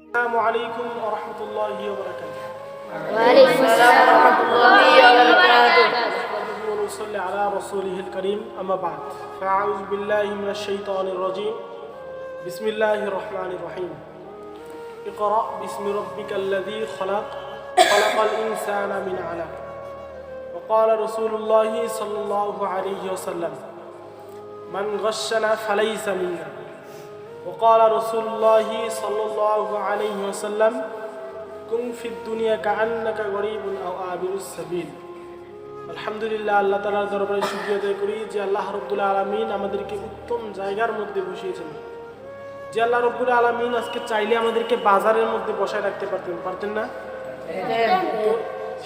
আসসালামু আলাইকুম ওয়া রাহমাতুল্লাহি ওয়া বারাকাতুহু। وعليكم السلام ورحمة الله وبركاته. نحمده ونصلي على رسوله الكريم أما بعد فأعوذ بالله من الشيطان الرجيم بسم الله الرحمن الرحيم اقرأ باسم ربك الذي خلق الإنسان من علق وقال رسول الله صلى الله عليه وسلم من غشنا فليس منا وقال رسول الله صلى الله عليه وسلم كن في الدنيا كأنك غريب أو عابر السبيل। আলহামদুলিল্লাহ, আল্লাহ তাআলার দরবারে শুকরিয়া আদায় করি যে আল্লাহ রাব্বুল আলামিন আমাদেরকে উত্তম জায়গার মধ্যে বসিয়েছেন। যে আল্লাহ রাব্বুল আলামিন আজকে চাইলে আমাদেরকে বাজারের মধ্যে বসায় রাখতে পারতেন না? তো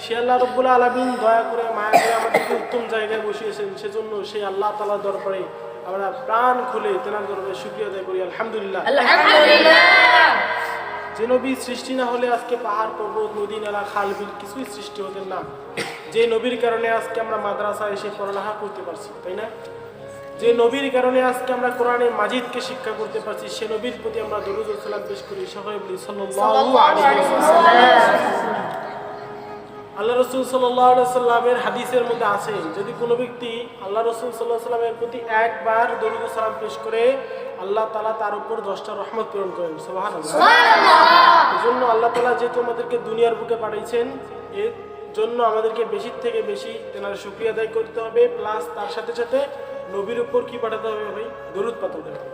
সে আল্লাহ রাব্বুল আলামিন দয়া করে মায়া করে আমাদেরকে উত্তম জায়গায় বসিয়েছেন, সেজন্য সেই আল্লাহ তাআলার দরবারে আমরা প্রাণ খুলে তেনার দরবারে শুকরিয়া আদায় করি। আলহামদুলিল্লাহ। যে নবী সৃষ্টি না হলে আজকে পাহাড় পর্বত নদী নালা খাল বিল কিছুই সৃষ্টি হতেন না। যে নবীর কারণে আজকে আমরা মাদ্রাসায় এসে পড়ালেখা করতে পারছি, তাই না? যে নবীর কারণে আজকে আমরা কোরআনে মাজিদকে শিক্ষা করতে পারছি, সে নবীর প্রতি আমরা দরুদ ও সালাম পেশ করি। সকলে বলি সাল্লাল্লাহু আলাইহি ওয়াসাল্লাম। আল্লাহ রাসূল সাল্লাল্লাহু আলাইহি ওয়াসাল্লামের হাদিসের মধ্যে আছে, যদি কোনো ব্যক্তি আল্লাহ রাসূল সাল্লাল্লাহু আলাইহি ওয়াসাল্লামের প্রতি একবার দরুদ ও সালাম পেশ করে, আল্লাহ তাআলা তার উপর 10টা রহমত প্রেরণ করেন। সুবহানাল্লাহ। এজন্য আল্লাহ তাআলা যেহেতু আমাদেরকে দুনিয়ার বুকে পাঠিয়েছেন, এর জন্য আমাদেরকে বেশি থেকে বেশি তেনার শুকরিয়া আদায় করতে হবে, প্লাস তার সাথে সাথে নবীর উপর কি পাঠাতে হবে ভাই? দরুদ পাঠাতে হবে।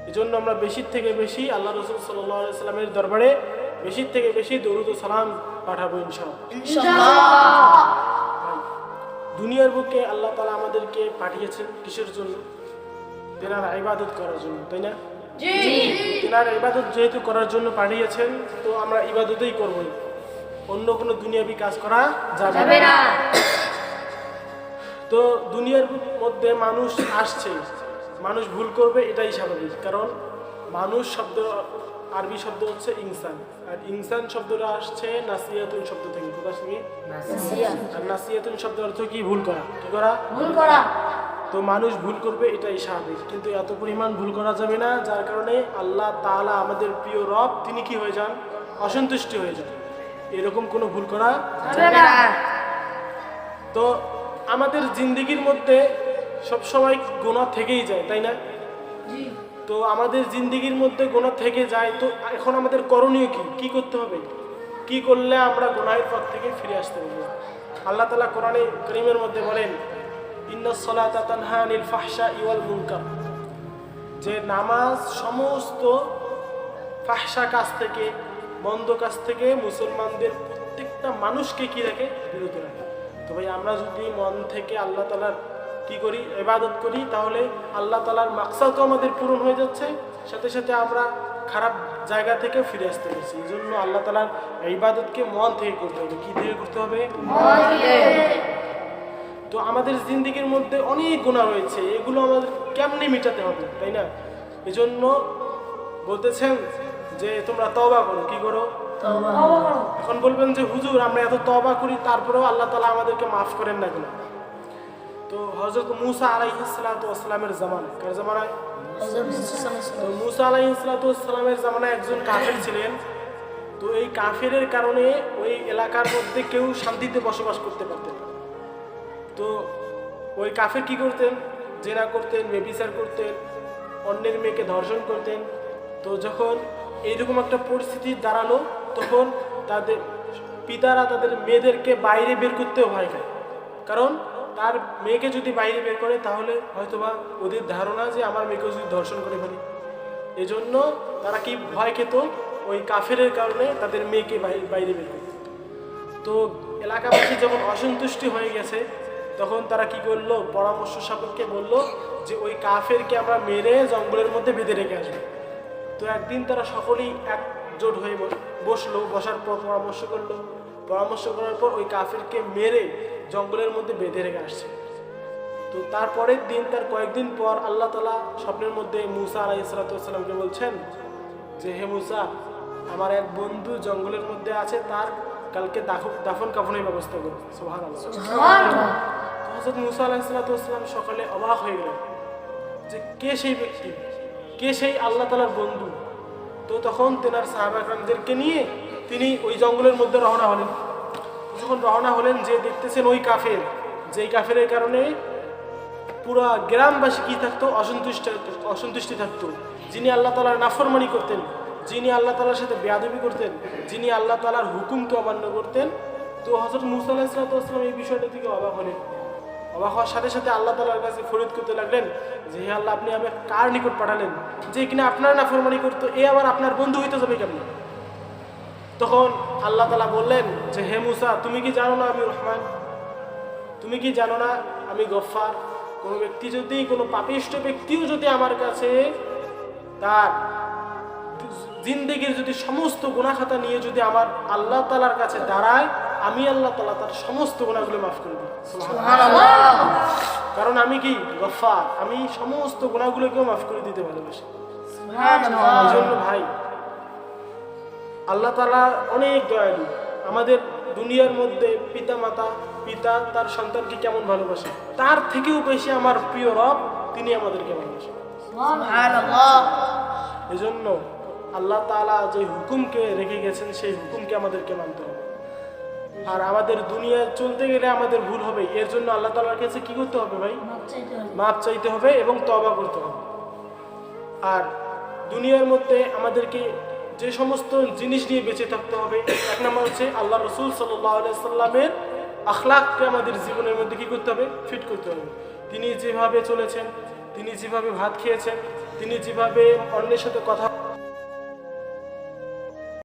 এজন্য আমরা বেশি থেকে বেশি আল্লাহ রাসূল সাল্লাল্লাহু আলাইহি ওয়াসাল্লামের দরবারে বেশি থেকে বেশি দরুদ ও সালাম পাঠাবো ইনশাআল্লাহ। দুনিয়ার বুকে আল্লাহ তাআলা আমাদেরকে পাঠিয়েছেন কিসের জন্য? তেনার ইবাদত করার জন্য, তাই না? জি। তেনার ইবাদত যেহেতু করার জন্য পাঠিয়েছেন, তো আমরা ইবাদতই করব, অন্য কোনো দুনিয়াবি কাজ করা যাবে না। তো দুনিয়ার মধ্যে মানুষ আসছে, মানুষ ভুল করবে, এটাই স্বাভাবিক। কারণ মানুষ শব্দ আরবি শব্দ হচ্ছে ইনসান, আর ইনসান শব্দটা আসছে নাসিয়াতুন শব্দ থেকে। কোথা থেকে? আর নাসিয়াতুন শব্দের অর্থ কি? ভুল করা। কি করা? ভুল করা। তো মানুষ ভুল করবে, এটাই স্বাভাবিক, কিন্তু এত পরিমাণ ভুল করা যাবে না, যার কারণে আল্লাহ তাআলা আমাদের প্রিয় রব, তিনি কি হয়ে যান? অসন্তুষ্ট হয়ে যান। এরকম কোনো ভুল করা যাবে না। তো আমাদের জিন্দেগির মধ্যে সবসময় গুনাহ থেকেই যায়, তাই না? তো আমাদের জিন্দেগির মধ্যে গুনাহ থেকে যায়, তো এখন আমাদের করণীয় কি? কি করতে হবে? কি করলে আমরা গুনাহের পথ থেকে ফিরে আসতে পারবো? আল্লাহ তাআলা কোরআনে কারীমের মধ্যে বলেন, ইন্নাস সালাতা তানহা আনিল ফাহশাই ওয়াল মুনকার, যে নামাজ সমস্ত ফাহশা কাজ থেকে, মন্দ কাজ থেকে মুসলমানদের প্রত্যেকটা মানুষকে কি রাখে? বিরত রাখে। তো ভাই, আমরা যদি মন থেকে আল্লাহ তাআলার কি করি? ইবাদত করি, তাহলে আল্লাহ তাআলার মাকসাদও আমাদের পূরণ হয়ে যাচ্ছে, সাথে সাথে আমরা খারাপ জায়গা থেকে ফিরে আসতে পারছি। এই জন্য আল্লাহ তাআলার ইবাদতকে মন থেকে করতে হবে। কি দিয়ে করতে হবে? মন থেকে। তো আমাদের জিন্দেগির মধ্যে অনেক গুনাহ রয়েছে, এগুলো আমাদের কেমনে মেটাতে হবে, তাই না? এজন্য বলতেছেন যে তোমরা তওবা করো। কি করো? তওবা করো। এখন বলবেন যে হুজুর, আমরা এত তওবা করি, তারপরেও আল্লাহ তাআলা আমাদেরকে মাফ করেন না কেন? তো হযরত মূসা আলাইহিস সালাতু ওয়াস সালামের জামানা, কার জামানায়? তো মূসা আলাইহিস সালাতু ওয়াস সালামের জামানায় একজন কাফের ছিলেন। তো এই কাফেরের কারণে ওই এলাকার মধ্যে কেউ শান্তিতে বসবাস করতে পারতেন না। তো ওই কাফের কি করতেন? জেনা করতেন, ব্যভিচার করতেন, অন্যের মেয়েকে ধর্ষণ করতেন। তো যখন এইরকম একটা পরিস্থিতি দাঁড়ালো, তখন তাদের পিতারা তাদের মেয়েদেরকে বাইরে বের করতেও ভয় পায়। কারণ তার মেয়েকে যদি বাইরে বের করে, তাহলে হয়তোবা ওদের ধারণা যে আমার মেয়েকে যদি ধর্ষণ করে ফেলি, এজন্য তারা কি ভয় খেত? ওই কাফেরের কারণে তাদের মেয়েকে বাইরে বের করত। তো এলাকাবাসী যখন অসন্তুষ্টি হয়ে গেছে, তখন তারা কি করলো? পরামর্শ সাপেক্ষে বলল যে ওই কাফেরকে আমরা মেরে জঙ্গলের মধ্যে বেঁধে রেখে আসবো। তো একদিন তারা সকলেই একজোট হয়ে বসলো। বসার পর পরামর্শ করলো। পরামর্শ করার পর ওই কাফেরকে মেরে জঙ্গলের মধ্যে বেঁধে রেখে আসছে। তো তারপরের দিন, তার কয়েকদিন পর আল্লাহ তাআলা স্বপ্নের মধ্যে মূসা আলাইহিস সালাতু ওয়াস সালামকে বলছেন যে, হে মূসা, আমার এক বন্ধু জঙ্গলের মধ্যে আছে, তার কালকে দাফন কাফনের ব্যবস্থা করো। সুবহানাল্লাহ। হযরত মূসা আলাইহিস সালাতু ওয়াস সালাম সকালে অবাক হয়ে গেলেন যে কে সেই ব্যক্তি, কে সেই আল্লাহ তাআলার বন্ধু। তো তখন তেনার সাহাবাদেরকে নিয়ে তিনি ওই জঙ্গলের মধ্যে রওনা হলেন। যখন রওনা হলেন, যে দেখতেছেন ওই কাফের, যেই কাফেরের কারণে পুরা গ্রামবাসী কি থাকতো, অসন্তুষ্টি থাকতো, যিনি আল্লাহ তাআলার নাফরমানি করতেন, যিনি আল্লাহ তাআলার সাথে বেয়াদবি করতেন, যিনি আল্লাহ তাআলার হুকুমকে অমান্য করতেন। তো হযরত মূসা আলাইহিস সালাম এই বিষয়টা থেকে অবাক হলেন। অবাক হওয়ার সাথে সাথে আল্লাহ তাআলার কাছে ফরিয়াদ করতে লাগলেন যে হে আল্লাহ, আপনি আমি কার নিকট পাঠালেন যে কিনা আপনার নাফরমানি করতো, এ আবার আপনার বন্ধু হইতে যাবে কেমন? তখন আল্লাহ তাআলা বললেন যে হে মূসা, তুমি কি জানো না আমি রহমান? তুমি কি জানো না আমি গফফার? কোনো ব্যক্তি যদি, কোনো পাপিষ্ঠ ব্যক্তিও যদি আমার কাছে তার জিন্দেগির যদি সমস্ত গুনাহ খাতা নিয়ে যদি আমার আল্লাহ তাআলার কাছে দাঁড়ায়, আমি আল্লাহ তাআলা তার সমস্ত গুনাহগুলো মাফ করে দিই। সুবহানাল্লাহ। কারণ আমি কি গফফার, আমি সমস্ত গুনাহগুলোকেও মাফ করে দিতে ভালোবাসি। সুবহানাল্লাহ। এই জন্য ভাই, আল্লাহ তাআলা অনেক দয়ালু। আমাদের দুনিয়ার মধ্যে পিতা তার সন্তানকে কেমন ভালোবাসে, তার থেকেও বেশি আমার প্রিয় রব তিনি আমাদেরকে ভালোবাসেন। সুবহানাল্লাহ। এজন্য আল্লাহ তাআলা যে হুকুমকে রেখে গেছেন সেই হুকুমকে আমাদেরকে মানতে হবে। আর আমাদের দুনিয়া চলতে গেলে আমাদের ভুল হবে, এর জন্য আল্লাহ তাআলার কাছে কি করতে হবে ভাই? মাপ চাইতে হবে এবং তওবা করতে হবে। আর দুনিয়ার মধ্যে আমাদেরকে যে সমস্ত জিনিস নিয়ে বেঁচে থাকতে হবে, এক নম্বর হচ্ছে আল্লাহ রাসূল সাল্লাল্লাহু আলাইহি সাল্লামের আখলাককে আমাদের জীবনের মধ্যে কি করতে হবে? ফিট করতে হবে। তিনি যেভাবে চলেছেন, তিনি যেভাবে ভাত খেয়েছেন, তিনি যেভাবে অন্যের সাথে কথা